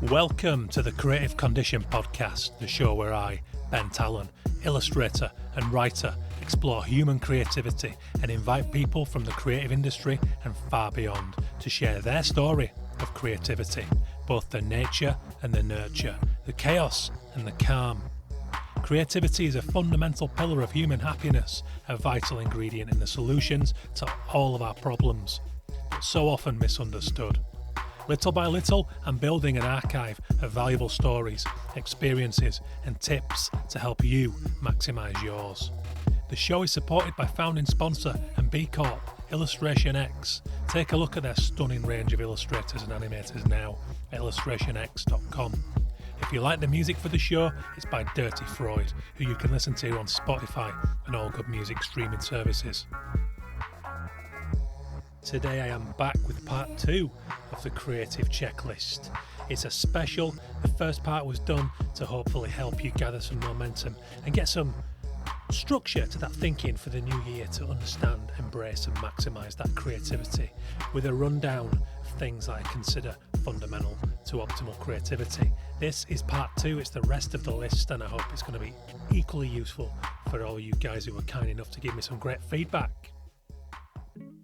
Welcome to the Creative Condition Podcast, the show where I, Ben Talon, illustrator and writer, explore human creativity and invite people from the creative industry and far beyond to share their story of creativity, both the nature and the nurture, the chaos and the calm. Creativity is a fundamental pillar of human happiness, a vital ingredient in the solutions to all of our problems, but so often misunderstood. Little by little, I'm building an archive of valuable stories, experiences, and tips to help you maximise yours. The show is supported by founding sponsor and B Corp, Illustration X. Take a look at their stunning range of illustrators and animators now at illustrationx.com. If you like the music for the show, it's by Dirty Freud, who you can listen to on Spotify and all good music streaming services. Today I am back with part 2 of the Creative Checklist. It's a special. The first part was done to hopefully help you gather some momentum and get some structure to that thinking for the new year to understand, embrace and maximise that creativity with a rundown of things that I consider fundamental to optimal creativity. This is part 2, it's the rest of the list, and I hope it's going to be equally useful for all you guys who were kind enough to give me some great feedback.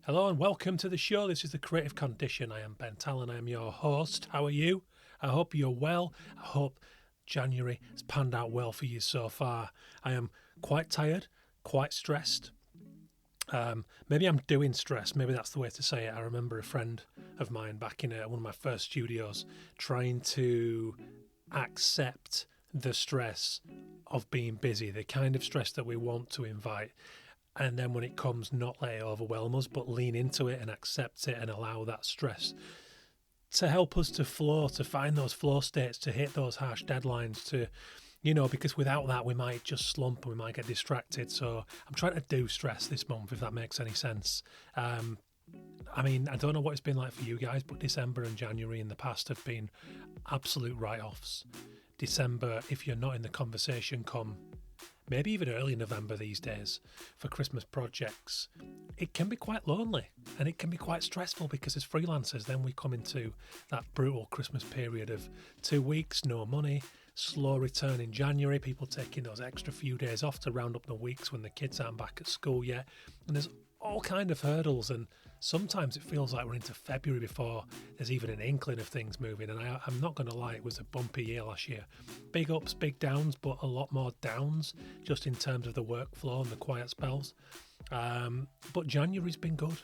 Hello and welcome to the show. This is the Creative Condition. I am Ben Talon. I am your host. How are you? I hope you're well. I hope January has panned out well for you so far. I am quite tired, quite stressed. Maybe I'm doing stress. Maybe that's the way to say it. I remember a friend of mine back in one of my first studios trying to accept the stress of being busy, the kind of stress that we want to invite. And then when it comes, not let it overwhelm us, but lean into it and accept it and allow that stress to help us to flow, to find those flow states, to hit those harsh deadlines, to, because without that we might just slump and we might get distracted. So I'm trying to do stress this month, if that makes any sense. I don't know what it's been like for you guys, but December and January in the past have been absolute write-offs. December, if you're not in the conversation come maybe even early November these days for Christmas projects, it can be quite lonely and it can be quite stressful because as freelancers then we come into that brutal Christmas period of 2 weeks, no money, slow return in January, people taking those extra few days off to round up the weeks when the kids aren't back at school yet, and there's all kind of hurdles, and sometimes it feels like we're into February before there's even an inkling of things moving. And I'm not going to lie, it was a bumpy year last year. Big ups, big downs, but a lot more downs just in terms of the workflow and the quiet spells. But January's been good.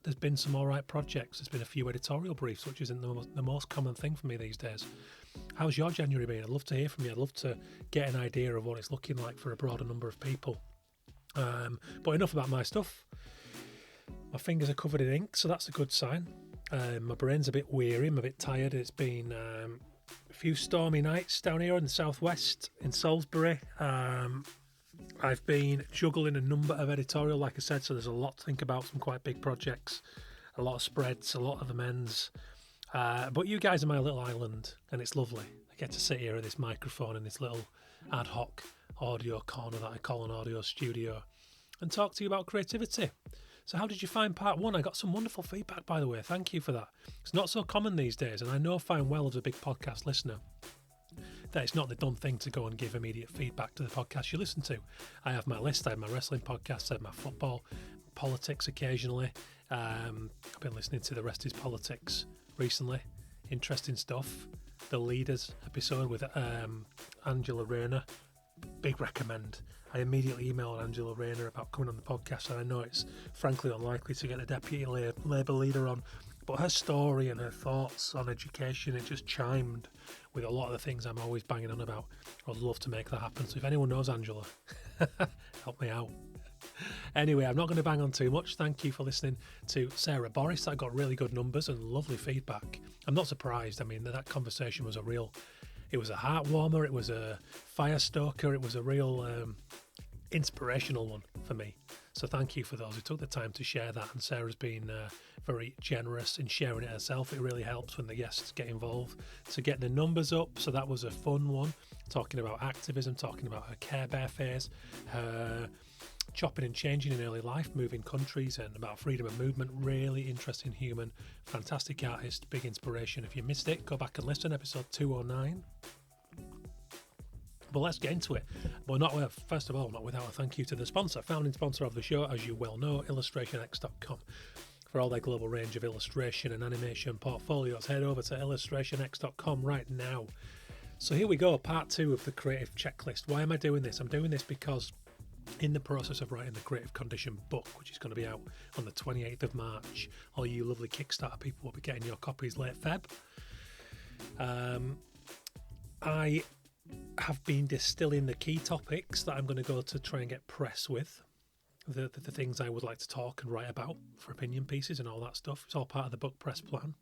There's been some all right projects. There's been a few editorial briefs, which isn't the most common thing for me these days. How's your January been? I'd love to hear from you. I'd love to get an idea of what it's looking like for a broader number of people. But enough about my stuff. My fingers are covered in ink, so that's a good sign. My brain's a bit weary, I'm a bit tired. It's been a few stormy nights down here in the southwest in Salisbury. I've been juggling a number of editorial, like I said, so there's a lot to think about, some quite big projects, a lot of spreads, a lot of amends. But you guys are my little island, and it's lovely. I get to sit here at this microphone in this little ad hoc audio corner that I call an audio studio and talk to you about creativity. So how did you find part 1? I got some wonderful feedback, by the way. Thank you for that. It's not so common these days, and I know fine well as a big podcast listener that it's not the done thing to go and give immediate feedback to the podcast you listen to. I have my list. I have my wrestling podcast, I have my football, politics occasionally. I've been listening to The Rest is Politics recently. Interesting stuff. The Leaders episode with Angela Rayner. Big recommend. I immediately emailed Angela Rayner about coming on the podcast, and I know it's frankly unlikely to get the Deputy Labour leader on, but her story and her thoughts on education, it just chimed with a lot of the things I'm always banging on about. I'd love to make that happen, so if anyone knows Angela, help me out. Anyway, I'm not going to bang on too much. Thank you for listening to Sarah Boris. I got really good numbers and lovely feedback. I'm not surprised. I mean, that conversation was it was a heart warmer, it was a fire stoker, it was a real inspirational one for me. So thank you for those who took the time to share that, and Sarah's been very generous in sharing it herself. It really helps when the guests get involved to get the numbers up, so that was a fun one, talking about activism, talking about her Care Bear phase, her chopping and changing in early life, moving countries, and about freedom of movement. Really interesting human, fantastic artist, big inspiration. If you missed it, go back and listen, episode 209. But let's get into it. But first of all, not without a thank you to the sponsor, founding sponsor of the show, as you well know, illustrationx.com. For all their global range of illustration and animation portfolios, head over to illustrationx.com right now. So here we go, part 2 of the creative checklist. Why am I doing this? I'm doing this because in the process of writing the Creative Condition book, which is going to be out on the 28th of March, all you lovely Kickstarter people will be getting your copies late Feb. I have been distilling the key topics that I'm going to go to try and get press with, the things I would like to talk and write about for opinion pieces and all that stuff. It's all part of the book press plan.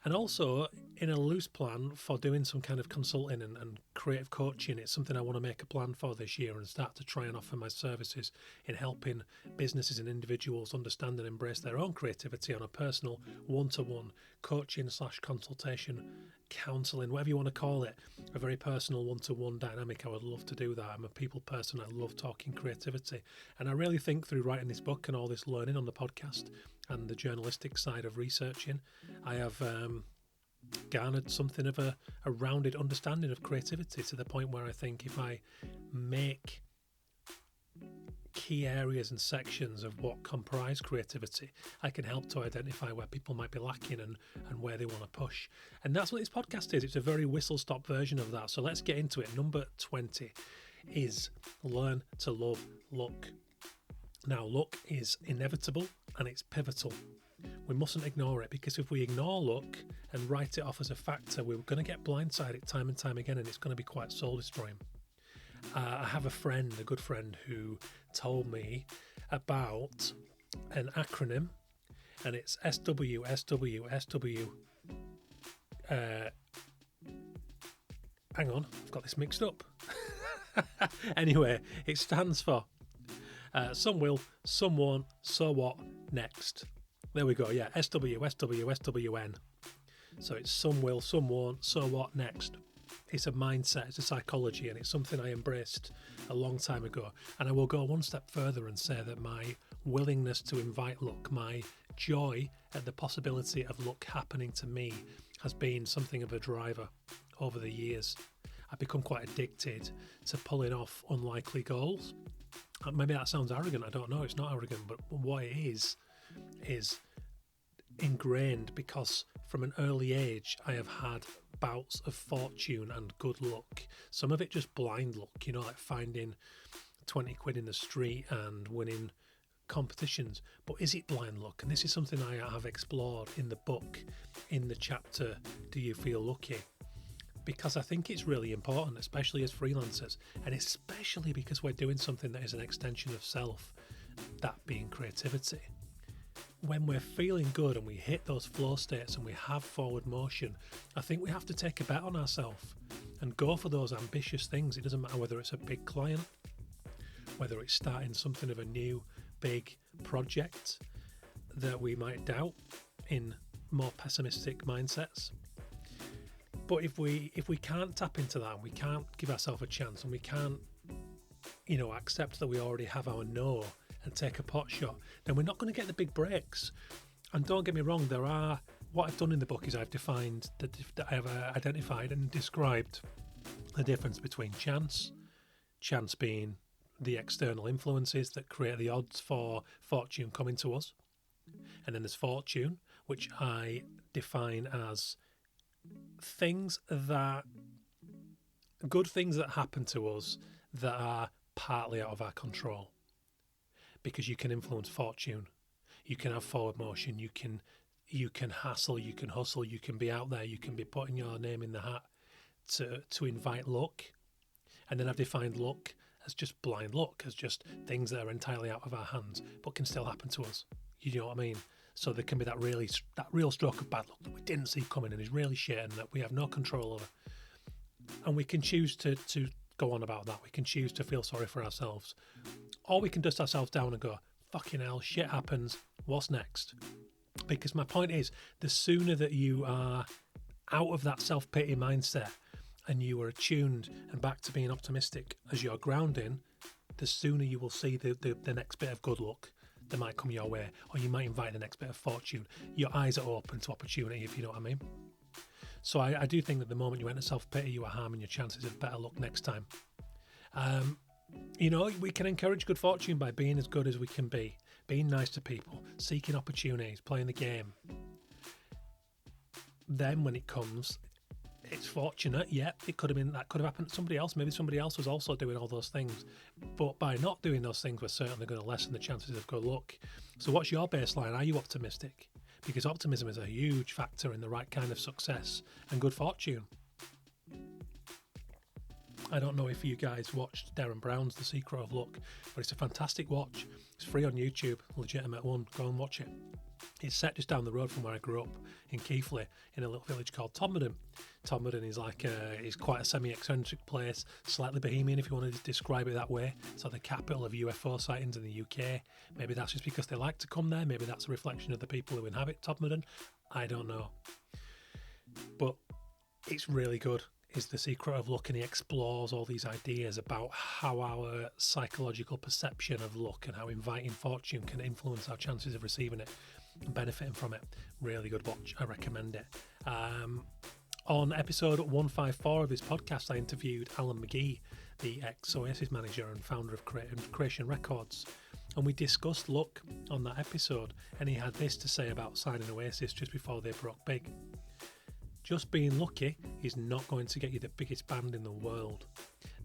And also in a loose plan for doing some kind of consulting and creative coaching. It's something I want to make a plan for this year and start to try and offer my services in helping businesses and individuals understand and embrace their own creativity on a personal one-to-one coaching/consultation, counselling, whatever you want to call it, a very personal one-to-one dynamic. I would love to do that. I'm a people person. I love talking creativity. And I really think through writing this book and all this learning on the podcast and the journalistic side of researching, I have garnered something of a rounded understanding of creativity, to the point where I think if I make key areas and sections of what comprise creativity, I can help to identify where people might be lacking and where they want to push. And that's what this podcast is. It's a very whistle-stop version of that. So let's get into it. Number 20 is learn to love luck. Now, luck is inevitable and it's pivotal. We mustn't ignore it, because if we ignore luck and write it off as a factor, we're going to get blindsided time and time again, and it's going to be quite soul-destroying. I have a good friend, who told me about an acronym, and it's SW. Hang on, I've got this mixed up. Anyway, it stands for some will, some won't, so what, next. There we go, yeah, SWN. So it's some will, some won't, so what, next. It's a mindset, it's a psychology, and it's something I embraced a long time ago. And I will go one step further and say that my willingness to invite luck, my joy at the possibility of luck happening to me, has been something of a driver over the years. I've become quite addicted to pulling off unlikely goals. Maybe that sounds arrogant, I don't know, it's not arrogant, but what it is ingrained, because from an early age I have had bouts of fortune and good luck. Some of it just blind luck, like finding 20 quid in the street and winning competitions. But is it blind luck? And this is something I have explored in the book, in the chapter, Do You Feel Lucky? Because I think it's really important, especially as freelancers, and especially because we're doing something that is an extension of self, that being creativity. When we're feeling good and we hit those flow states and we have forward motion, I think we have to take a bet on ourselves and go for those ambitious things. It doesn't matter whether it's a big client, whether it's starting something of a new big project that we might doubt in more pessimistic mindsets. But if we can't tap into that, and we can't give ourselves a chance, and we can't accept that we already have our no and take a pot shot, then we're not going to get the big breaks. And don't get me wrong, what I've done in the book is I've defined that I have identified and described the difference between chance being the external influences that create the odds for fortune coming to us, and then there's fortune, which I define as good things that happen to us that are partly out of our control. Because you can influence fortune, you can have forward motion, you can hassle, you can hustle, you can be out there, you can be putting your name in the hat to invite luck. And then I've defined luck as just blind luck, as just things that are entirely out of our hands but can still happen to us. You know what I mean? So there can be that real stroke of bad luck that we didn't see coming and is really shit and that we have no control over. And we can choose to go on about that. We can choose to feel sorry for ourselves. Or we can dust ourselves down and go, fucking hell, shit happens, what's next? Because my point is, the sooner that you are out of that self-pity mindset and you are attuned and back to being optimistic as your grounding, the sooner you will see the next bit of good luck that might come your way, or you might invite the next bit of fortune. Your eyes are open to opportunity, if you know what I mean. So I do think that the moment you enter self-pity, you are harming your chances of better luck next time. We can encourage good fortune by being as good as we can be, being nice to people, seeking opportunities, playing the game. Then when it comes, it's fortunate, yeah, that could have happened to somebody else. Maybe somebody else was also doing all those things. But by not doing those things, we're certainly going to lessen the chances of good luck. So what's your baseline? Are you optimistic? Because optimism is a huge factor in the right kind of success and good fortune. I don't know if you guys watched Derren Brown's The Secret of Luck, but it's a fantastic watch. It's free on YouTube, legitimate one. Go and watch it. It's set just down the road from where I grew up in Keighley, in a little village called Todmorden. Todmorden is is quite a semi-eccentric place, slightly bohemian if you want to describe it that way. It's like the capital of UFO sightings in the UK. Maybe that's just because they like to come there. Maybe that's a reflection of the people who inhabit Todmorden. I don't know. But it's really good. Is The Secret of Luck, and he explores all these ideas about how our psychological perception of luck and how inviting fortune can influence our chances of receiving it and benefiting from it. Really good watch. I recommend it. On episode 154 of this podcast, I interviewed Alan McGee, the ex-Oasis manager and founder of Creation Records, and we discussed luck on that episode, and he had this to say about signing Oasis just before they broke big. Just being lucky is not going to get you the biggest band in the world.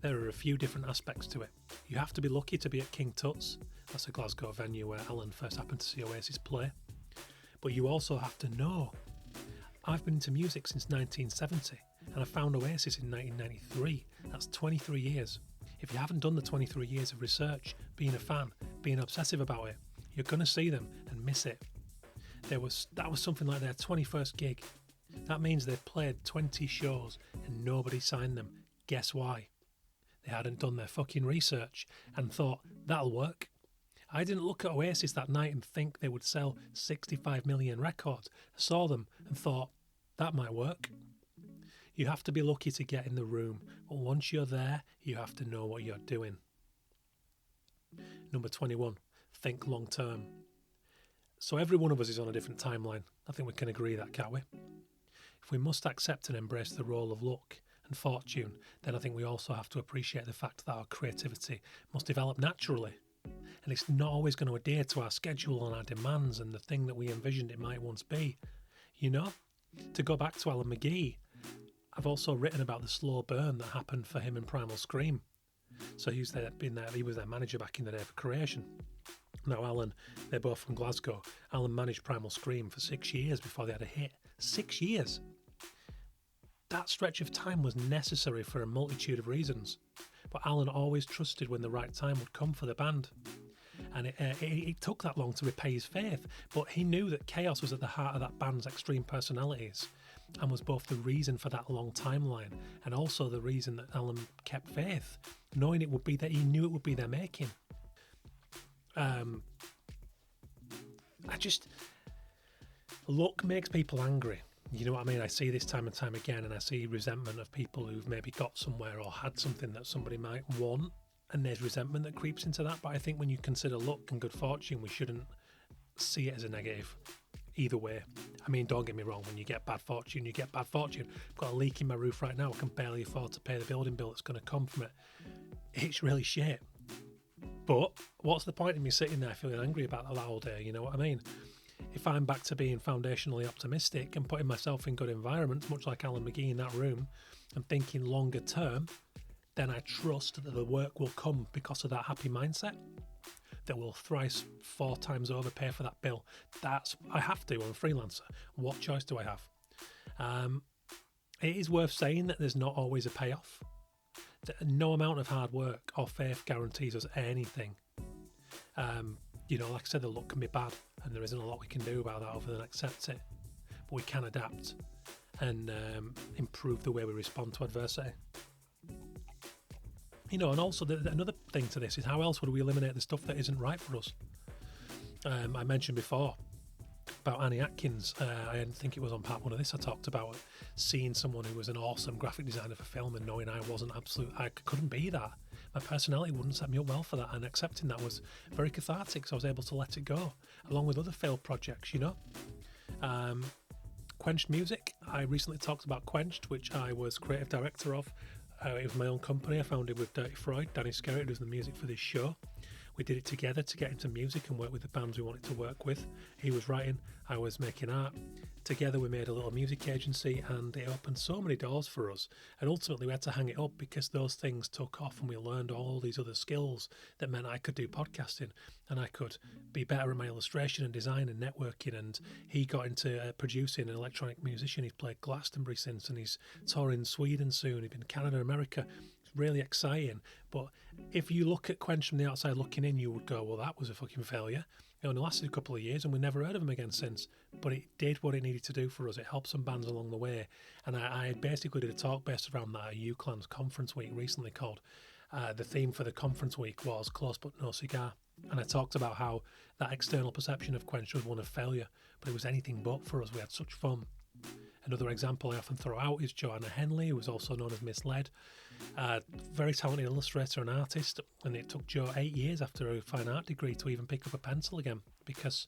There are a few different aspects to it. You have to be lucky to be at King Tut's. That's a Glasgow venue where Alan first happened to see Oasis play. But you also have to know. I've been into music since 1970 and I found Oasis in 1993. That's 23 years. If you haven't done the 23 years of research, being a fan, being obsessive about it, you're going to see them and miss it. That was something like their 21st gig. That means they've played 20 shows and nobody signed them. Guess why? They hadn't done their fucking research and thought, that'll work. I didn't look at Oasis that night and think they would sell 65 million records. I saw them and thought, that might work. You have to be lucky to get in the room, but once you're there, you have to know what you're doing. Number 21, think long term. So every one of us is on a different timeline. I think we can agree that, can't we? If we must accept and embrace the role of luck and fortune, then I think we also have to appreciate the fact that our creativity must develop naturally. And it's not always going to adhere to our schedule and our demands and the thing that we envisioned it might once be. You know? To go back to Alan McGee, I've also written about the slow burn that happened for him in Primal Scream. So he was their manager back in the day for Creation. Now Alan, they're both from Glasgow. Alan managed Primal Scream for 6 years before they had a hit. 6 years! That stretch of time was necessary for a multitude of reasons. But Alan always trusted when the right time would come for the band. And it took that long to repay his faith, but he knew that chaos was at the heart of that band's extreme personalities and was both the reason for that long timeline and also the reason that Alan kept faith, knowing it would be that he knew it would be their making. Luck makes people angry. You know what I mean? I see this time and time again, and I see resentment of people who've maybe got somewhere or had something that somebody might want, and there's resentment that creeps into that. But I think when you consider luck and good fortune, we shouldn't see it as a negative either way. I mean, don't get me wrong, when you get bad fortune, you get bad fortune. I've got a leak in my roof right now. I can barely afford to pay the building bill that's going to come from it. It's really shit. But what's the point of me sitting there feeling angry about that all day? You know what I mean? If I'm back to being foundationally optimistic and putting myself in good environments, much like Alan McGee in that room, and thinking longer term, then I trust that the work will come because of that happy mindset that will thrice 4 times over pay for that bill. I have to. I'm a freelancer. What choice do I have? It is worth saying that there's not always a payoff. No amount of hard work or faith guarantees us anything. Like I said, the luck can be bad and there isn't a lot we can do about that other than accept it. But we can adapt and improve the way we respond to adversity. And also another thing to this is how else would we eliminate the stuff that isn't right for us? I mentioned before, about Annie Atkins. I think it was on part one of this. I talked about seeing someone who was an awesome graphic designer for film and knowing I couldn't be that. My personality wouldn't set me up well for that, and accepting that was very cathartic, so I was able to let it go, along with other failed projects, Quenched Music. I recently talked about Quenched, which I was creative director of. It was my own company. I founded with Dirty Freud. Danny Skerritt does the music for this show. We did it together to get into music and work with the bands we wanted to work with. He was writing, I was making art. Together we made a little music agency, and it opened so many doors for us. And ultimately we had to hang it up because those things took off, and we learned all these other skills that meant I could do podcasting and I could be better at my illustration and design and networking. And he got into producing, an electronic musician. He's played Glastonbury since, and he's touring Sweden soon. He's been Canada, America. Really exciting. But if you look at Quench from the outside looking in, you would go, well, that was a fucking failure. It only lasted a couple of years and we never heard of him again since. But it did what it needed to do for us. It helped some bands along the way. And I basically did a talk based around that at UCLAN's conference week recently called, the theme for the conference week was Close But No Cigar. And I talked about how that external perception of Quench was one of failure, but it was anything but for us. We had such fun. Another example I often throw out is Joanna Henley, who was also known as Misled. Very talented illustrator and artist, and it took Jo 8 years after a fine art degree to even pick up a pencil again because,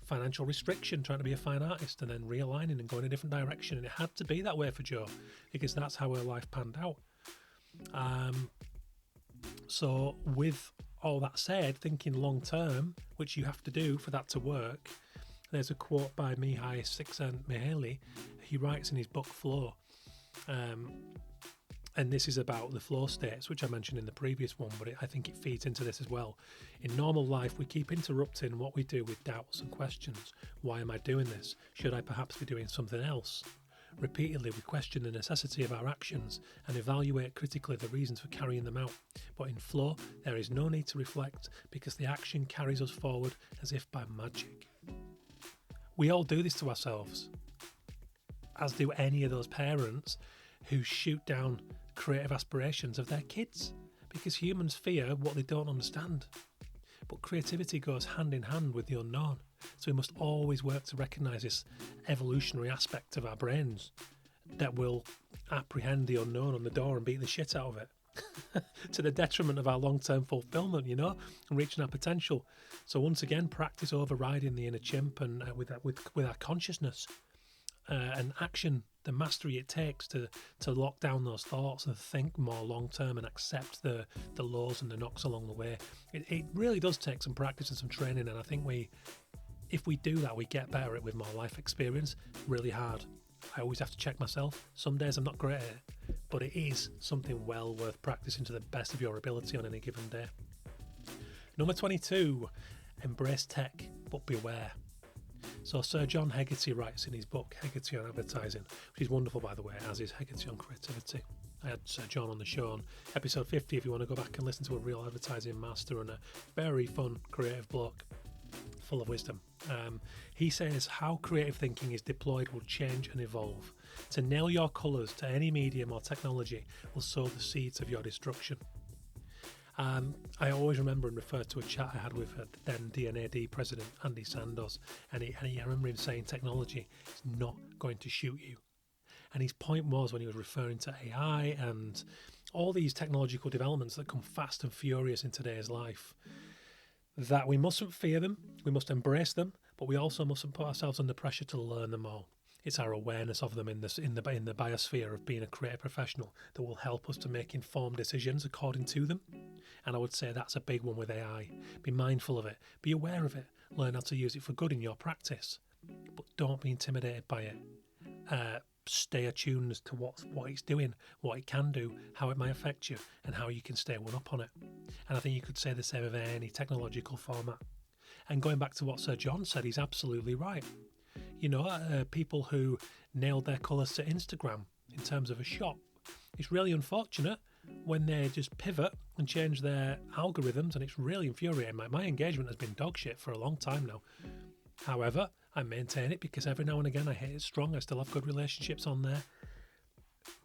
financial restriction, trying to be a fine artist and then realigning and going a different direction. And it had to be that way for Jo because that's how her life panned out. So with all that said, thinking long term, which you have to do for that to work, there's a quote by Mihai Csikszentmihalyi. He writes in his book Flow, and this is about the flow states, which I mentioned in the previous one, but I think it feeds into this as well. In normal life, we keep interrupting what we do with doubts and questions. Why am I doing this? Should I perhaps be doing something else? Repeatedly, we question the necessity of our actions and evaluate critically the reasons for carrying them out. But in flow, there is no need to reflect because the action carries us forward as if by magic. We all do this to ourselves, as do any of those parents who shoot down creative aspirations of their kids, because humans fear what they don't understand. But creativity goes hand in hand with the unknown, so we must always work to recognise this evolutionary aspect of our brains that will apprehend the unknown on the door and beat the shit out of it. To the detriment of our long-term fulfillment, and reaching our potential. So once again, practice overriding the inner chimp and with our consciousness and action, the mastery it takes to lock down those thoughts and think more long-term and accept the lows and the knocks along the way. It really does take some practice and some training, and I think if we do that, we get better at it with more life experience. Really hard. I always have to check myself. Some days I'm not great at it, but it is something well worth practicing to the best of your ability on any given day. Number 22, embrace tech, but beware. So Sir John Hegarty writes in his book, Hegarty on Advertising, which is wonderful, by the way, as is Hegarty on Creativity. I had Sir John on the show on episode 50 if you want to go back and listen to a real advertising master and a very fun, creative bloke, full of wisdom. He says how creative thinking is deployed will change and evolve. To nail your colours to any medium or technology will sow the seeds of your destruction. I always remember and refer to a chat I had with then DNAD president Andy Sandoz, and I remember him saying technology is not going to shoot you. And his point was, when he was referring to AI and all these technological developments that come fast and furious in today's life, that we mustn't fear them, we must embrace them, but we also mustn't put ourselves under pressure to learn them all. It's our awareness of them in the biosphere of being a creative professional that will help us to make informed decisions according to them. And I would say that's a big one with AI. Be mindful of it, be aware of it, learn how to use it for good in your practice, but don't be intimidated by it. Stay attuned as to what it's doing, what it can do, how it might affect you, and how you can stay one up on it. And I think you could say the same of any technological format. And going back to what Sir John said, he's absolutely right. People who nailed their colours to Instagram in terms of a shop, it's really unfortunate when they just pivot and change their algorithms, and it's really infuriating. My engagement has been dog shit for a long time now. However, I maintain it because every now and again I hit it strong. I still have good relationships on there.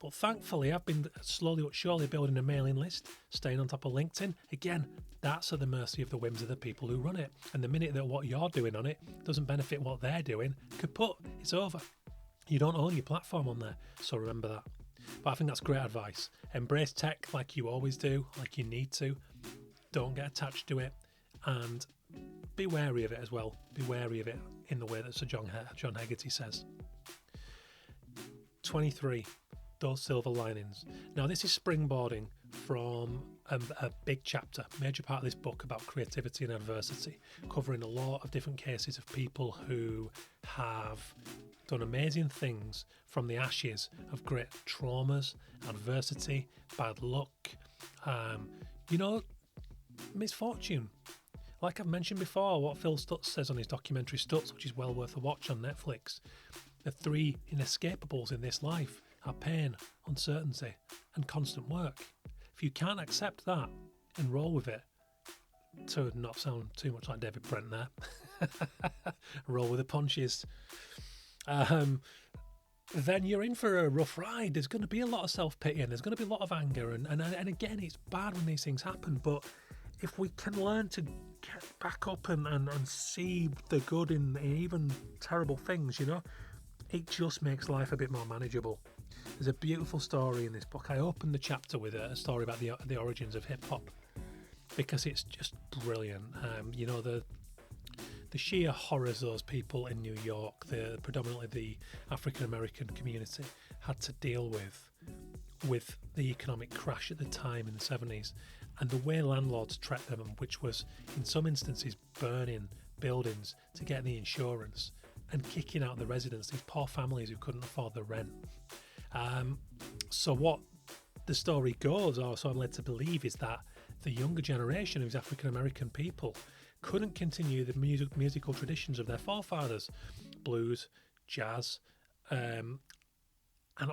But thankfully, I've been slowly but surely building a mailing list, staying on top of LinkedIn. Again, that's at the mercy of the whims of the people who run it. And the minute that what you're doing on it doesn't benefit what they're doing, kaput, it's over. You don't own your platform on there, so remember that. But I think that's great advice. Embrace tech like you always do, like you need to. Don't get attached to it, and be wary of it as well. Be wary of it in the way that Sir John Hegarty says. 23. Those silver linings. Now, this is springboarding from a big chapter, major part of this book about creativity and adversity, covering a lot of different cases of people who have done amazing things from the ashes of great traumas, adversity, bad luck, misfortune. Like I've mentioned before, what Phil Stutz says on his documentary Stutz, which is well worth a watch on Netflix, the three inescapables in this life are pain, uncertainty, and constant work. If you can't accept that and roll with it, to not sound too much like David Brent there, roll with the punches, then you're in for a rough ride. There's going to be a lot of self-pity and there's going to be a lot of anger. And again, it's bad when these things happen, but if we can learn to get back up and see the good in even terrible things, it just makes life a bit more manageable. There's a beautiful story in this book. I opened the chapter with a story about the origins of hip-hop because it's just brilliant. The sheer horrors those people in New York, predominantly the African-American community, had to deal with the economic crash at the time in the 70s, and the way landlords treated them, which was in some instances burning buildings to get the insurance and kicking out the residents, these poor families who couldn't afford the rent. So what the story goes, or so I'm led to believe, is that the younger generation of these African-American people couldn't continue the musical traditions of their forefathers, blues, jazz, and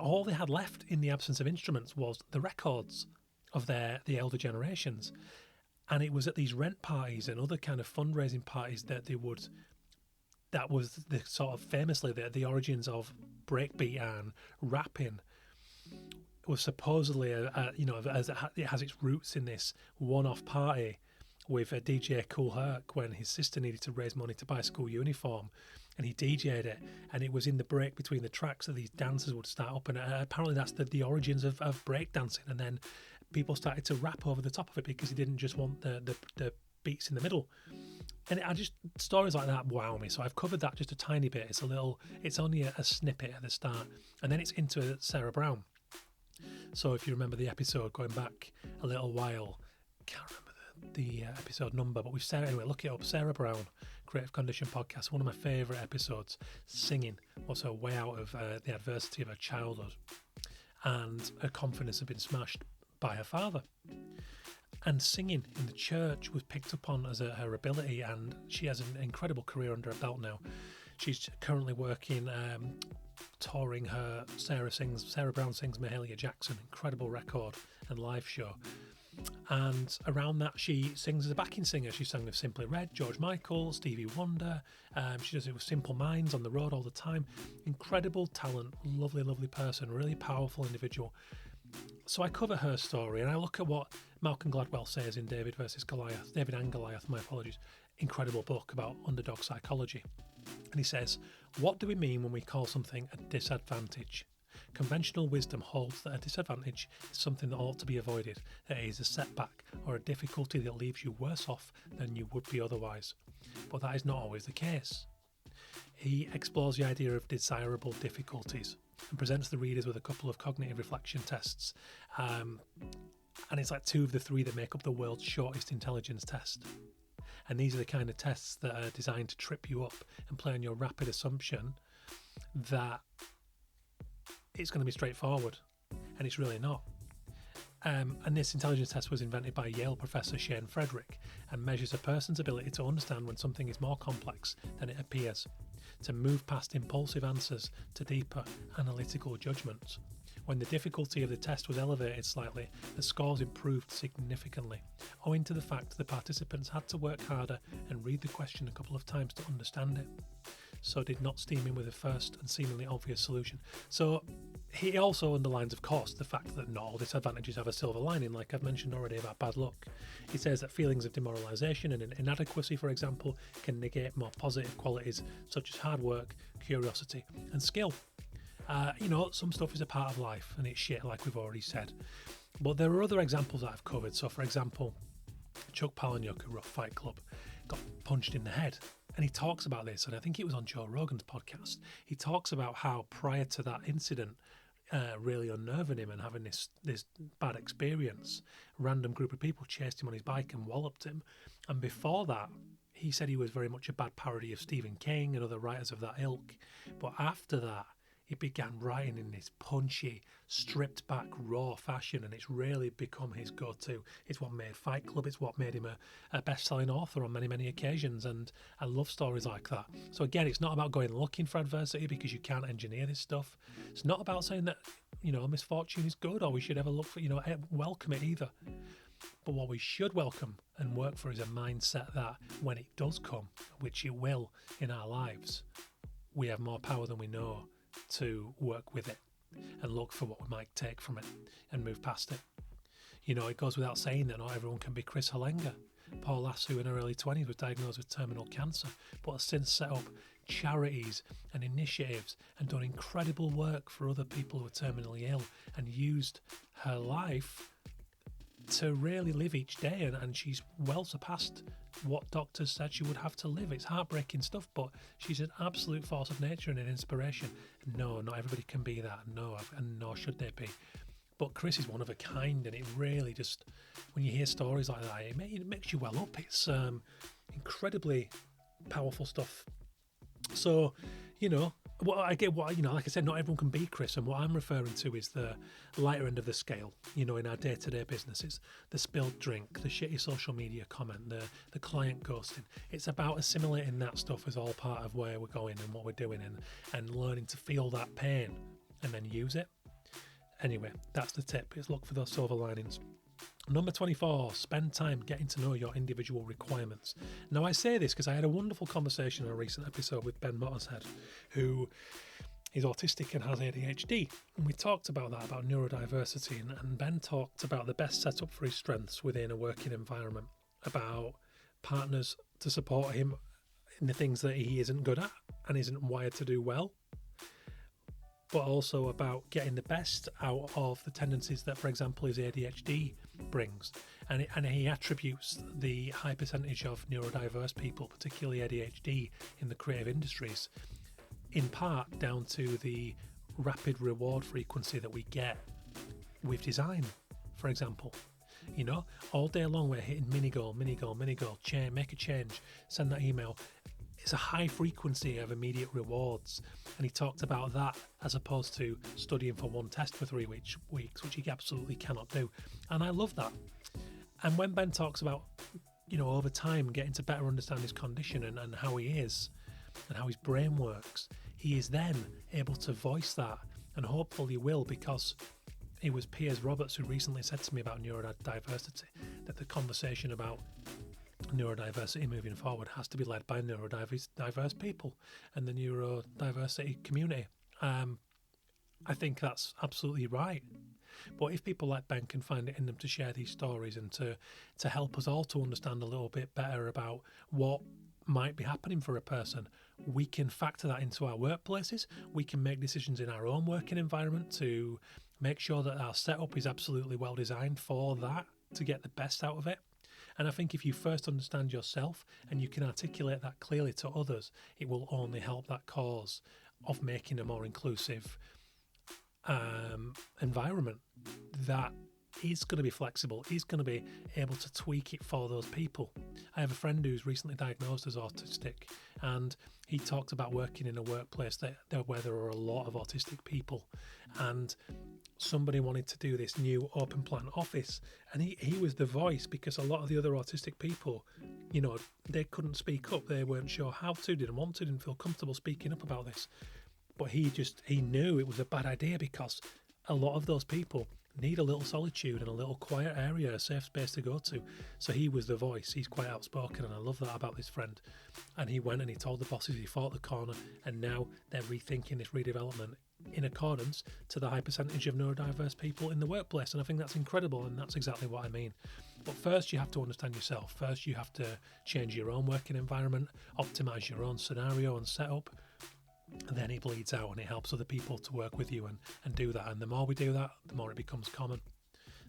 all they had left in the absence of instruments was the records of the elder generations. And it was at these rent parties and other kind of fundraising parties that that was the sort of famously the origins of breakbeat and rapping. Was supposedly it has its roots in this one-off party with a DJ Kool Herc when his sister needed to raise money to buy a school uniform, and he DJ'd it, and it was in the break between the tracks that these dancers would start up, and apparently that's the origins of break dancing. And then people started to rap over the top of it because he didn't just want the beats in the middle. And stories like that wow me. So I've covered that just a tiny bit. It's only a snippet at the start, and then it's into Sarah Brown. So if you remember the episode going back a little while, can't remember the episode number, but anyway, look it up. Sarah Brown, Creative Condition Podcast, one of my favourite episodes. Singing was her way out of the adversity of her childhood, and her confidence had been smashed by her father. And singing in the church was picked up on as her ability, and she has an incredible career under her belt now. She's currently working, touring her Sarah Brown Sings Mahalia Jackson, incredible record and live show. And around that, she sings as a backing singer. She sang with Simply Red, George Michael, Stevie Wonder. She does it with Simple Minds on the road all the time. Incredible talent, lovely, lovely person, really powerful individual. So I cover her story, and I look at what Malcolm Gladwell says in David and Goliath, my apologies, incredible book about underdog psychology. And he says, what do we mean when we call something a disadvantage? Conventional wisdom holds that a disadvantage is something that ought to be avoided, that it is a setback or a difficulty that leaves you worse off than you would be otherwise. But that is not always the case. He explores the idea of desirable difficulties and presents the readers with a couple of cognitive reflection tests. And it's like 2 of the 3 that make up the world's shortest intelligence test. And these are the kind of tests that are designed to trip you up and play on your rapid assumption that it's going to be straightforward, and it's really not. And this intelligence test was invented by Yale professor Shane Frederick and measures a person's ability to understand when something is more complex than it appears, to move past impulsive answers to deeper analytical judgments. When the difficulty of the test was elevated slightly, the scores improved significantly, owing to the fact the participants had to work harder and read the question a couple of times to understand it. So did not steam in with a first and seemingly obvious solution. So he also underlines, of course, the fact that not all disadvantages have a silver lining, like I've mentioned already about bad luck. He says that feelings of demoralisation and inadequacy, for example, can negate more positive qualities such as hard work, curiosity, and skill. Some stuff is a part of life and it's shit, like we've already said. But there are other examples that I've covered. So, for example, Chuck Palahniuk, who wrote Fight Club, got punched in the head. And he talks about this, and I think it was on Joe Rogan's podcast. He talks about how prior to that incident, really unnerving him and having this bad experience, a random group of people chased him on his bike and walloped him. And before that, he said he was very much a bad parody of Stephen King and other writers of that ilk. But after that, he began writing in this punchy, stripped back, raw fashion, and it's really become his go-to. It's what made Fight Club, it's what made him a best-selling author on many, many occasions, and I love stories like that. So again, it's not about going looking for adversity because you can't engineer this stuff. It's not about saying that, misfortune is good or we should ever look for, welcome it either. But what we should welcome and work for is a mindset that when it does come, which it will in our lives, we have more power than we know to work with it and look for what we might take from it and move past it. It goes without saying that not everyone can be Chris Halenga. Paul Lass, who in her early 20s was diagnosed with terminal cancer, but has since set up charities and initiatives and done incredible work for other people who are terminally ill and used her life to really live each day, and she's well surpassed what doctors said she would have to live. It's heartbreaking stuff, but she's an absolute force of nature and an inspiration. No, not everybody can be that, no, and nor should they be. But Chris is one of a kind, and it really just, when you hear stories like that, it makes you well up. It's incredibly powerful stuff. So, like I said, not everyone can be Chris, and what I'm referring to is the lighter end of the scale, in our day-to-day businesses. The spilled drink, the shitty social media comment, the client ghosting. It's about assimilating that stuff as all part of where we're going and what we're doing, and learning to feel that pain and then use it. Anyway, that's the tip, is look for those silver linings. Number 24, spend time getting to know your individual requirements. Now, I say this because I had a wonderful conversation in a recent episode with Ben Mottershead, who is autistic and has ADHD. And we talked about that, about neurodiversity. And Ben talked about the best setup for his strengths within a working environment, about partners to support him in the things that he isn't good at and isn't wired to do well, but also about getting the best out of the tendencies that, for example, his ADHD brings. And he attributes the high percentage of neurodiverse people, particularly ADHD, in the creative industries, in part down to the rapid reward frequency that we get with design, for example. All day long we're hitting mini goal, make a change, send that email. It's a high frequency of immediate rewards, and he talked about that as opposed to studying for one test for 3 weeks, which he absolutely cannot do. And I love that. And when Ben talks about, over time getting to better understand his condition and how he is and how his brain works, he is then able to voice that, and hopefully will, because it was Piers Roberts who recently said to me about neurodiversity that the conversation about neurodiversity moving forward has to be led by neurodiverse people and the neurodiversity community. I think that's absolutely right. But if people like Ben can find it in them to share these stories and to help us all to understand a little bit better about what might be happening for a person, we can factor that into our workplaces. We can make decisions in our own working environment to make sure that our setup is absolutely well designed for that, to get the best out of it. And I think if you first understand yourself and you can articulate that clearly to others, it will only help that cause of making a more inclusive environment that is going to be flexible, is going to be able to tweak it for those people. I have a friend who's recently diagnosed as autistic, and he talked about working in a workplace where there are a lot of autistic people, and somebody wanted to do this new open plan office, and he was the voice, because a lot of the other autistic people, they couldn't speak up, they weren't sure how to, didn't want to, didn't feel comfortable speaking up about this. But he knew it was a bad idea, because a lot of those people need a little solitude and a little quiet area, a safe space to go to. So he was the voice. He's quite outspoken, and I love that about this friend. And he went and he told the bosses, he fought the corner, and now they're rethinking this redevelopment in accordance to the high percentage of neurodiverse people in the workplace. And I think that's incredible, and that's exactly what I mean. But first, you have to understand yourself. First, you have to change your own working environment, optimize your own scenario and setup. Then it bleeds out and it helps other people to work with you and do that. And the more we do that, the more it becomes common.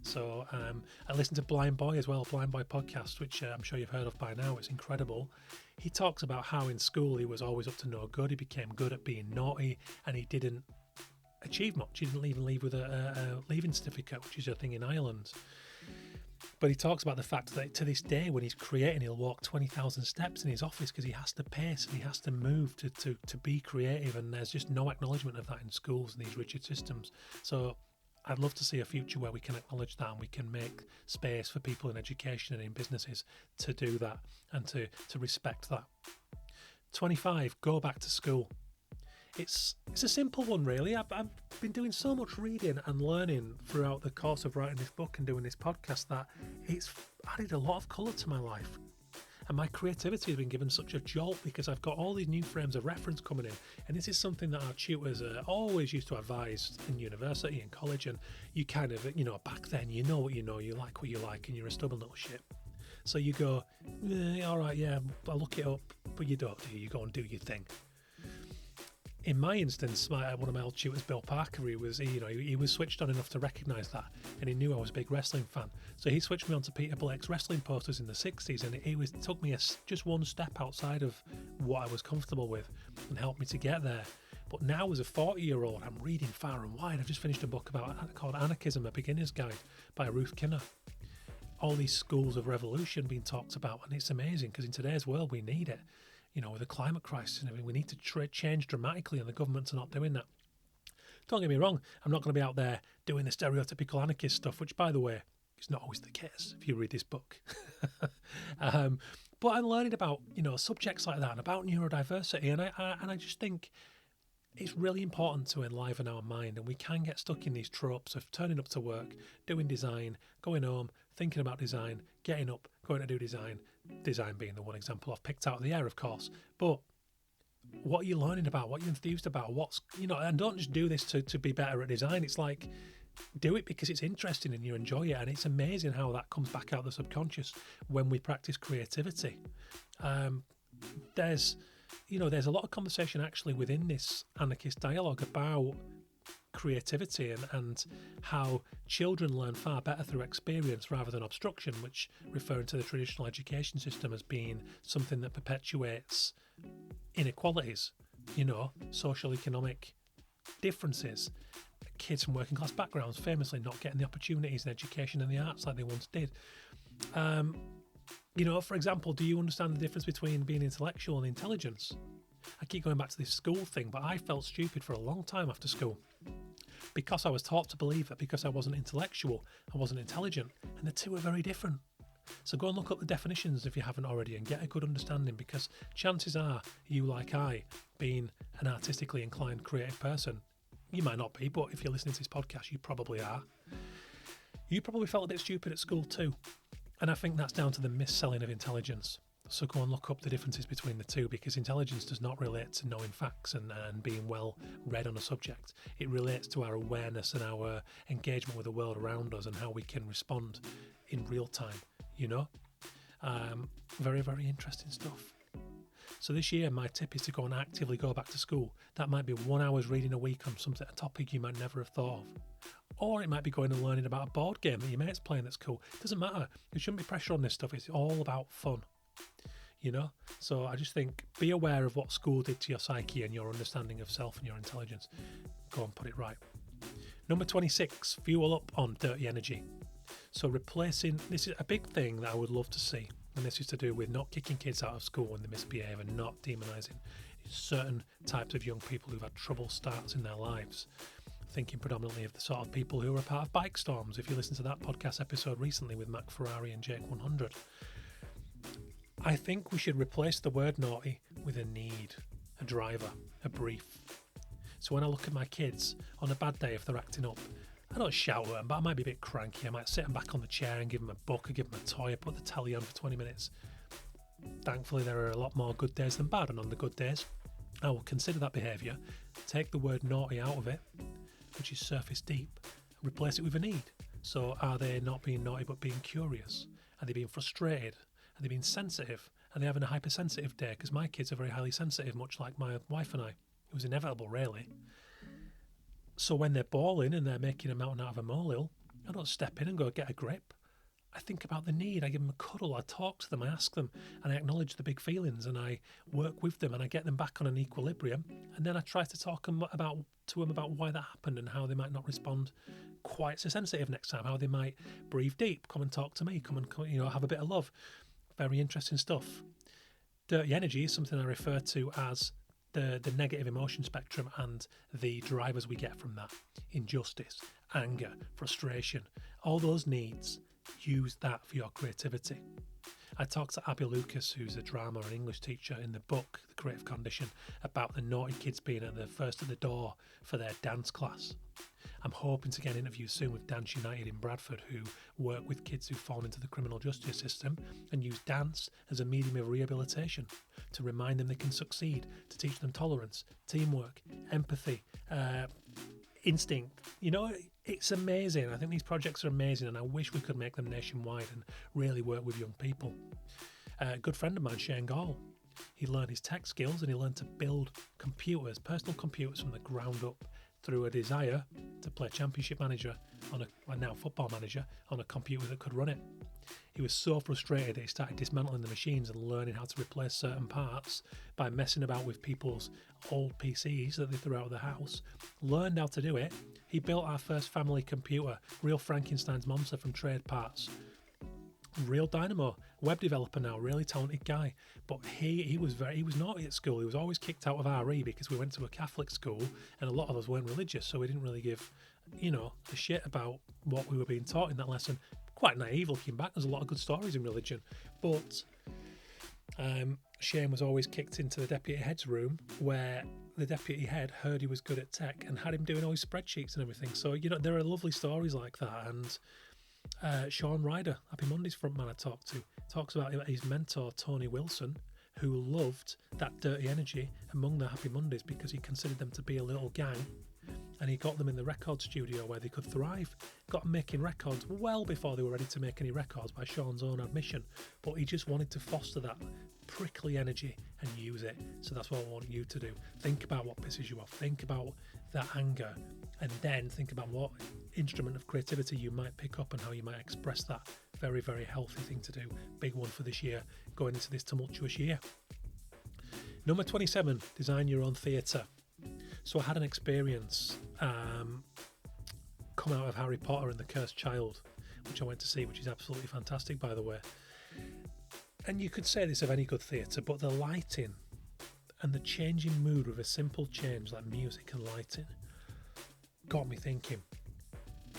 So I listened to Blind Boy as well, Blind Boy podcast, which I'm sure you've heard of by now. It's incredible. He talks about how in school he was always up to no good. He became good at being naughty, and he didn't achieve much. He didn't even leave with a leaving certificate, which is a thing in Ireland. But he talks about the fact that to this day, when he's creating, he'll walk 20,000 steps in his office because he has to pace and he has to move to be creative. And there's just no acknowledgement of that in schools and these rigid systems. So I'd love to see a future where we can acknowledge that and we can make space for people in education and in businesses to do that and to respect that. 25, go back to school. It's a simple one, really. I've been doing so much reading and learning throughout the course of writing this book and doing this podcast that it's added a lot of colour to my life. And my creativity has been given such a jolt because I've got all these new frames of reference coming in. And this is something that our tutors always used to advise in university and college. And you kind of, back then, you know what you like what you like, and you're a stubborn little shit. So you go, all right, yeah, I'll look it up. But you don't, do you? You go and do your thing. In my instance, one of my old tutors, Bill Parker, he was switched on enough to recognise that, and he knew I was a big wrestling fan. So he switched me on to Peter Blake's wrestling posters in the 60s, and it took me just one step outside of what I was comfortable with and helped me to get there. But now, as a 40-year-old, I'm reading far and wide. I've just finished a book called Anarchism, A Beginner's Guide by Ruth Kinner. All these schools of revolution being talked about, and it's amazing because in today's world we need it. With the climate crisis and everything, we need to change dramatically, and the governments are not doing that. Don't get me wrong, I'm not going to be out there doing the stereotypical anarchist stuff, which, by the way, is not always the case if you read this book. But I'm learning about, subjects like that and about neurodiversity, and I just think it's really important to enliven our mind, and we can get stuck in these tropes of turning up to work, doing design, going home, thinking about design, getting up, going to do design being the one example I've picked out of the air, of course. But what are you learning about? What are you enthused about? And don't just do this to be better at design. It's like, do it because it's interesting and you enjoy it. And it's amazing how that comes back out of the subconscious when we practice creativity. There's a lot of conversation actually within this anarchist dialogue about creativity and how children learn far better through experience rather than obstruction, which referring to the traditional education system as being something that perpetuates inequalities, social economic differences. Kids from working class backgrounds famously not getting the opportunities in education and the arts like they once did. For example, do you understand the difference between being intellectual and intelligence? I keep going back to this school thing, but I felt stupid for a long time after school because I was taught to believe that because I wasn't intellectual, I wasn't intelligent, and the two are very different. So go and look up the definitions if you haven't already and get a good understanding, because chances are you, like I, being an artistically inclined creative person, you might not be, but if you're listening to this podcast, you probably are. You probably felt a bit stupid at school too. And I think that's down to the mis-selling of intelligence. So go and look up the differences between the two, because intelligence does not relate to knowing facts and being well read on a subject. It relates to our awareness and our engagement with the world around us and how we can respond in real time, Very, very interesting stuff. So this year, my tip is to go and actively go back to school. That might be 1 hour's reading a week on a topic you might never have thought of. Or it might be going and learning about a board game that your mate's playing that's cool. It doesn't matter. There shouldn't be pressure on this stuff. It's all about fun. So I just think, be aware of what school did to your psyche and your understanding of self and your intelligence. Go and put it right. Number 26, fuel up on dirty energy. So replacing, this is a big thing that I would love to see, and this is to do with not kicking kids out of school when they misbehave and not demonising certain types of young people who've had trouble starts in their lives. Thinking predominantly of the sort of people who are a part of Bike Storms, if you listen to that podcast episode recently with Mac Ferrari and Jake 100. I think we should replace the word naughty with a need, a driver, a brief. So when I look at my kids, on a bad day if they're acting up, I don't shout at them, but I might be a bit cranky. I might sit them back on the chair and give them a book or give them a toy or put the telly on for 20 minutes. Thankfully, there are a lot more good days than bad, and on the good days, I will consider that behaviour, take the word naughty out of it, which is surface deep, and replace it with a need. So are they not being naughty but being curious? Are they being frustrated? Are they being sensitive? Are they having a hypersensitive day? Because my kids are very highly sensitive, much like my wife and I. It was inevitable, really. So when they're bawling and they're making a mountain out of a molehill, I don't step in and go get a grip. I think about the need. I give them a cuddle. I talk to them. I ask them, and I acknowledge the big feelings, and I work with them, and I get them back on an equilibrium. And then I try to talk to them about why that happened and how they might not respond quite so sensitive next time. How they might breathe deep, come and talk to me, come and have a bit of love. Very interesting stuff. Dirty energy is something I refer to as the negative emotion spectrum and the drivers we get from that. Injustice, anger, frustration, all those needs. Use that for your creativity. I talked to Abby Lucas, who's a drama and English teacher, in the book The Creative Condition, about the naughty kids being at the door for their dance class. I'm hoping to get an interview soon with Dance United in Bradford, who work with kids who've fallen into the criminal justice system and use dance as a medium of rehabilitation to remind them they can succeed, to teach them tolerance, teamwork, empathy, instinct. It's amazing. I think these projects are amazing, and I wish we could make them nationwide and really work with young people. A good friend of mine, Shane Gall, he learned his tech skills and he learned to build computers, personal computers from the ground up, through a desire to play Championship Manager now Football Manager on a computer that could run it. He was so frustrated that he started dismantling the machines and learning how to replace certain parts by messing about with people's old PCs that they threw out of the house. Learned how to do it. He built our first family computer, real Frankenstein's monster from trade parts. Real dynamo, web developer now, really talented guy. But he was naughty at school. He was always kicked out of RE because we went to a Catholic school and a lot of us weren't religious, so we didn't really give, a shit about what we were being taught in that lesson. Quite naive looking back. There's a lot of good stories in religion, but Shane was always kicked into the deputy head's room, where the deputy head heard he was good at tech and had him doing all his spreadsheets and everything. So there are lovely stories like that. And Sean Ryder, Happy Mondays frontman I talked to, talks about his mentor Tony Wilson, who loved that dirty energy among the Happy Mondays because he considered them to be a little gang, and he got them in the record studio where they could thrive. Got them making records well before they were ready to make any records, by Sean's own admission, but he just wanted to foster that prickly energy and use it. So that's what I want you to do. Think about what pisses you off, think about that anger, and then think about what instrument of creativity you might pick up and how you might express that. Very, very healthy thing to do. Big one for this year, going into this tumultuous year. Number 27, design your own theatre. So I had an experience come out of Harry Potter and the Cursed Child, which I went to see, which is absolutely fantastic, by the way. And you could say this of any good theatre, but the lighting and the changing mood with a simple change like music and lighting got me thinking,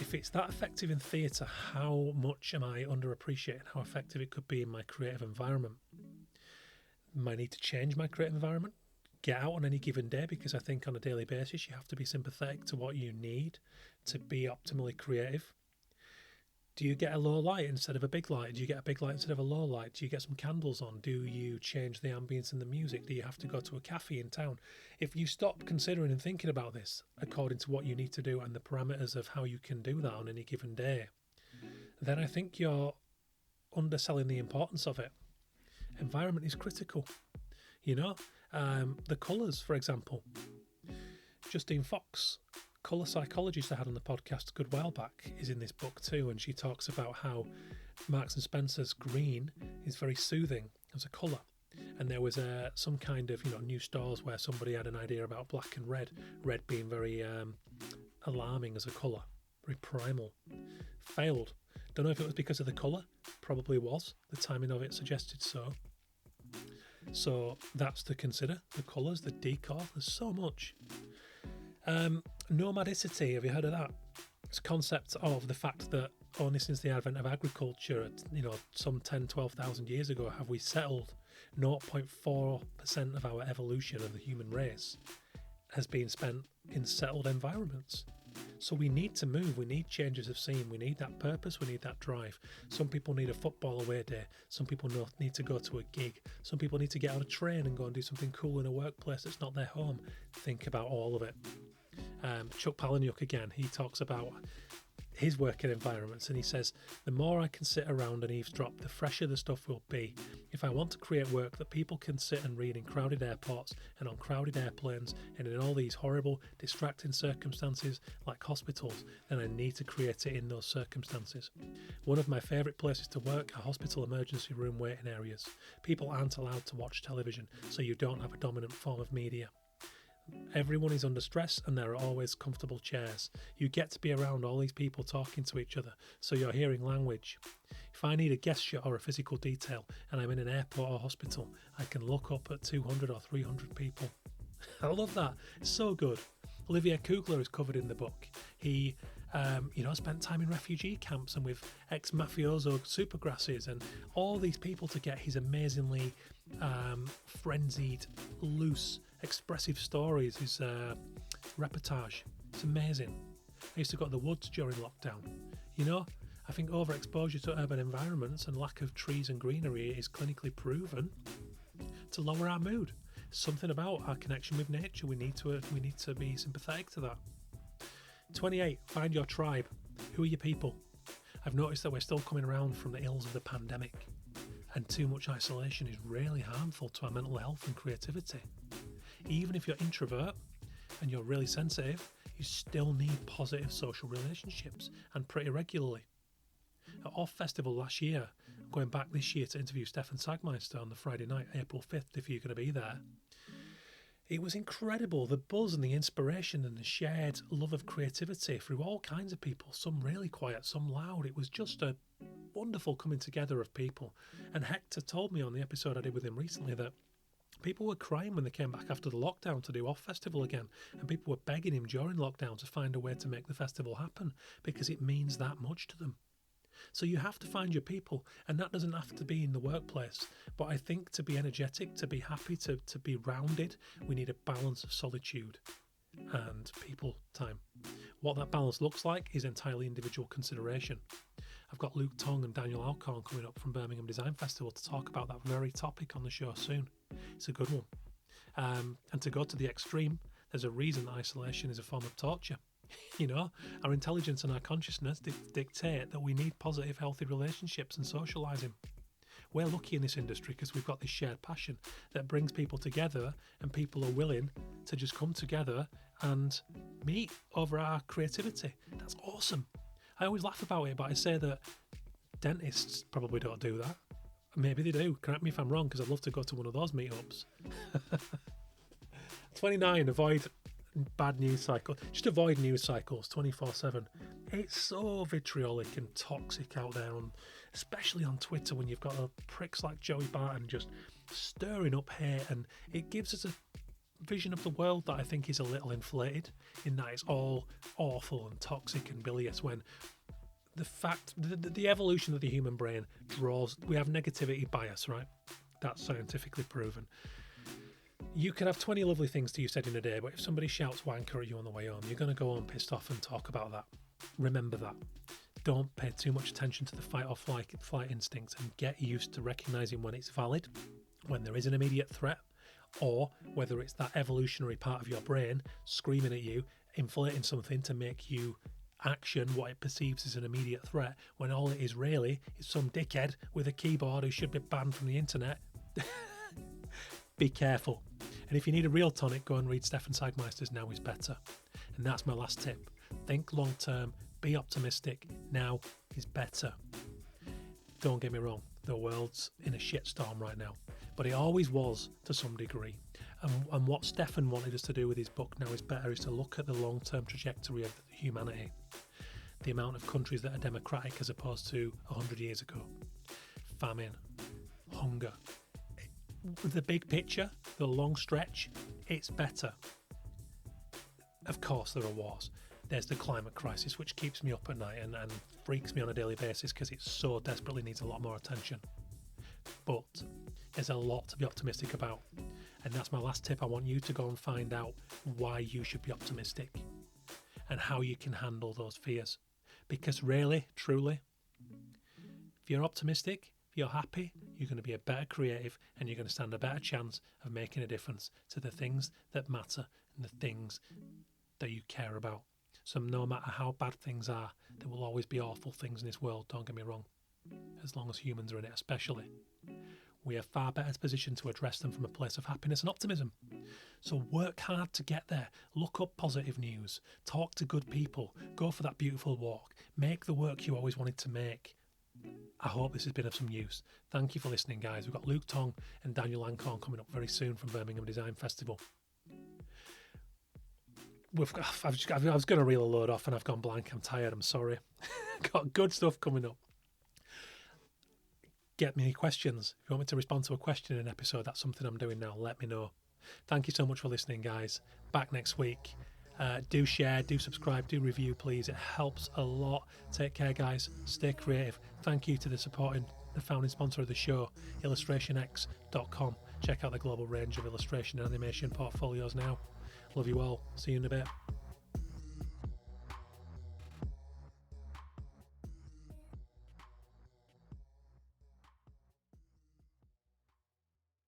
if it's that effective in theatre, how much am I underappreciating how effective it could be in my creative environment? Might need to change my creative environment, get out on any given day, because I think on a daily basis you have to be sympathetic to what you need to be optimally creative. Do you get a low light instead of a big light? Do you get a big light instead of a low light? Do you get some candles on? Do you change the ambience and the music? Do you have to go to a cafe in town? If you stop considering and thinking about this according to what you need to do and the parameters of how you can do that on any given day, then I think you're underselling the importance of it. Environment is critical. The colours, for example. Justine Fox, colour psychologist I had on the podcast a good while back, is in this book too, and she talks about how Marks and Spencer's green is very soothing as a colour. And there was some kind of new stores where somebody had an idea about black and red being very alarming as a colour, very primal. Failed. Don't know if it was because of the colour, probably was. The timing of it suggested so. So that's to consider. The colours, the decor, there's so much. Nomadicity, have you heard of that? It's a concept of the fact that only since the advent of agriculture, some 12,000 years ago, have we settled 0.4% of our evolution of the human race has been spent in settled environments. So we need to move, we need changes of scene, we need that purpose, we need that drive. Some people need a football away day, some people need to go to a gig, some people need to get on a train and go and do something cool in a workplace that's not their home. Think about all of it. Chuck Palahniuk again, he talks about his working environments and he says, the more I can sit around and eavesdrop, the fresher the stuff will be. If I want to create work that people can sit and read in crowded airports and on crowded airplanes and in all these horrible, distracting circumstances like hospitals, then I need to create it in those circumstances. One of my favourite places to work are hospital emergency room waiting areas. People aren't allowed to watch television, so you don't have a dominant form of media. Everyone is under stress and there are always comfortable chairs. You get to be around all these people talking to each other, so you're hearing language. If I need a guest shot or a physical detail and I'm in an airport or hospital, I can look up at 200 or 300 people. I love that. It's so good. Olivier Kugler is covered in the book. He spent time in refugee camps and with ex-mafioso supergrasses and all these people to get his amazingly frenzied, loose, expressive stories, his reportage. It's amazing. I used to go to the woods during lockdown. I think overexposure to urban environments and lack of trees and greenery is clinically proven to lower our mood. Something about our connection with nature. We need to be sympathetic to that. 28. Find your tribe. Who are your people? I've noticed that we're still coming around from the ills of the pandemic, and too much isolation is really harmful to our mental health and creativity. Even if you're introvert and you're really sensitive, you still need positive social relationships, and pretty regularly. At Off Festival last year, I'm going back this year to interview Stefan Sagmeister on the Friday night, April 5th, if you're going to be there. It was incredible, the buzz and the inspiration and the shared love of creativity through all kinds of people, some really quiet, some loud. It was just a wonderful coming together of people. And Hector told me on the episode I did with him recently that people were crying when they came back after the lockdown to do Off Festival again, and people were begging him during lockdown to find a way to make the festival happen because it means that much to them. So you have to find your people, and that doesn't have to be in the workplace. But I think to be energetic, to be happy, to be rounded, we need a balance of solitude and people time. What that balance looks like is entirely individual consideration. I've got Luke Tong and Daniel Alcorn coming up from Birmingham Design Festival to talk about that very topic on the show soon. It's a good one. And to go to the extreme, there's a reason isolation is a form of torture. Our intelligence and our consciousness dictate that we need positive, healthy relationships and socialising. We're lucky in this industry because we've got this shared passion that brings people together, and people are willing to just come together and meet over our creativity. That's awesome. I always laugh about it, but I say that dentists probably don't do that. Maybe they do. Correct me if I'm wrong, because I'd love to go to one of those meetups. 29. Avoid bad news cycle. Just avoid news cycles 24/7. It's so vitriolic and toxic out there, especially on Twitter, when you've got pricks like Joey Barton just stirring up hate, and it gives us a vision of the world that I think is a little inflated, in that it's all awful and toxic and bilious, when the fact, the evolution of the human brain we have negativity bias, right? That's scientifically proven. You can have 20 lovely things to you said in a day, but if somebody shouts wanker at you on the way home, you're going to go home pissed off and talk about that. Remember that. Don't pay too much attention to the fight or flight instinct, and get used to recognising when it's valid, when there is an immediate threat, or whether it's that evolutionary part of your brain screaming at you, inflating something to make you action what it perceives as an immediate threat, when all it is really is some dickhead with a keyboard who should be banned from the internet. Be careful. And if you need a real tonic, go and read Stefan Sagmeister's Now is Better. And that's my last tip. Think long term, be optimistic. Now is better. Don't get me wrong, the world's in a shitstorm right now, but it always was to some degree. And what Stefan wanted us to do with his book Now is Better is to look at the long-term trajectory of humanity. The amount of countries that are democratic as opposed to 100 years ago. Famine, hunger. The big picture, the long stretch, it's better. Of course there are wars. There's the climate crisis, which keeps me up at night and freaks me on a daily basis because it so desperately needs a lot more attention. But there's a lot to be optimistic about. And that's my last tip. I want you to go and find out why you should be optimistic. and how you can handle those fears. Because really, truly, if you're optimistic, if you're happy, you're going to be a better creative and you're going to stand a better chance of making a difference to the things that matter and the things that you care about. So no matter how bad things are, there will always be awful things in this world, don't get me wrong. As long as humans are in it especially. We are far better positioned to address them from a place of happiness and optimism. So work hard to get there. Look up positive news. Talk to good people. Go for that beautiful walk. Make the work you always wanted to make. I hope this has been of some use. Thank you for listening, guys. We've got Luke Tong and Daniel Ancorn coming up very soon from Birmingham Design Festival. I was going to reel a load off and I've gone blank. I'm tired. I'm sorry. Got good stuff coming up. Get me any questions. If you want me to respond to a question in an episode, that's something I'm doing now. Let me know. Thank you so much for listening, guys. Back next week. Do share, do subscribe, do review, please. It helps a lot. Take care, guys. Stay creative. Thank you to the founding sponsor of the show, illustrationx.com. Check out the global range of illustration and animation portfolios now. Love you all. See you in a bit.